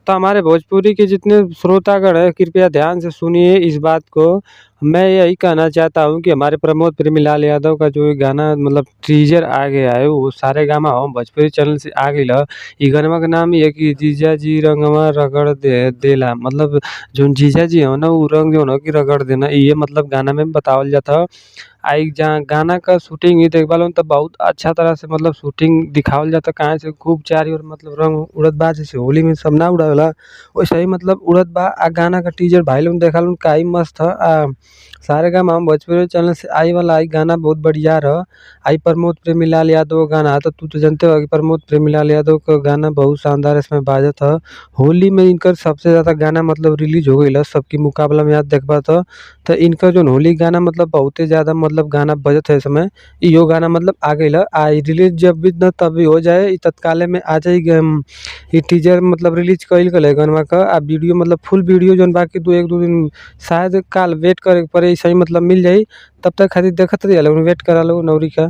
तो हमारे भोजपुरी के जितने श्रोतागण हैं कृपया ध्यान से सुनिए इस बात को। मैं यही कहना चाहता हूँ कि हमारे प्रमोद प्रेमीलाल यादव का जो ये गाना मतलब टीज़र आ गया है वो सारेगामा हम भोजपुरी चैनल से आ गइल ह। इ गनवा के नाम ही है कि जीजा जी रंगवा रगड़ देला मतलब जोन जीजा जी हवन उ रंग जौन ह कि रगड़ देना इहे मतलब गाना में बतावल जात ह। आई जहाँ गाना का शूटिंग भी देखबा लोग त बहुत अच्छा तरह से मतलब शूटिंग दिखावल जाता काहे से खूब चारी ओर मतलब रंग उड़त बा जैसे होली में सब ना उड़ावेला वैसे ही मतलब उड़त बा। गाना का टीज़र भाई लोग देखा लोग काई मस्त ह। सारेगामा हम भोजपुरी चैनल से आई वाला इ गाना बहुत बढ़िया रह। आई प्रमोद प्रेमीलाल यादव का गाना तो तू तो जानते हो कि प्रमोद प्रेमीलाल यादव का गाना बहुत शानदार इसमें बाजत ह। होली में इनकर सबसे ज़्यादा गाना मतलब रिलीज हो गइल ह सबके मुकाबला में आज देखबा त इनका जोन होली गाना मतलब बहुते ज़्यादा मतलब गाना बजत है इस समय। इहो गाना मतलब आ गइल ह। रिलीज जब भी न तभी हो जाए इ तत्काले में आ जाई इ टीज़र मतलब रिलीज कइल गइल है गनवा क। वीडियो मतलब फुल वीडियो जोन बाकी 1-2 दिन शायद काल वेट करे के पड़ी सही मतलब मिल जाई। तब तक खातिर देखत रहिए लोग वेट करा लोग नौरी का।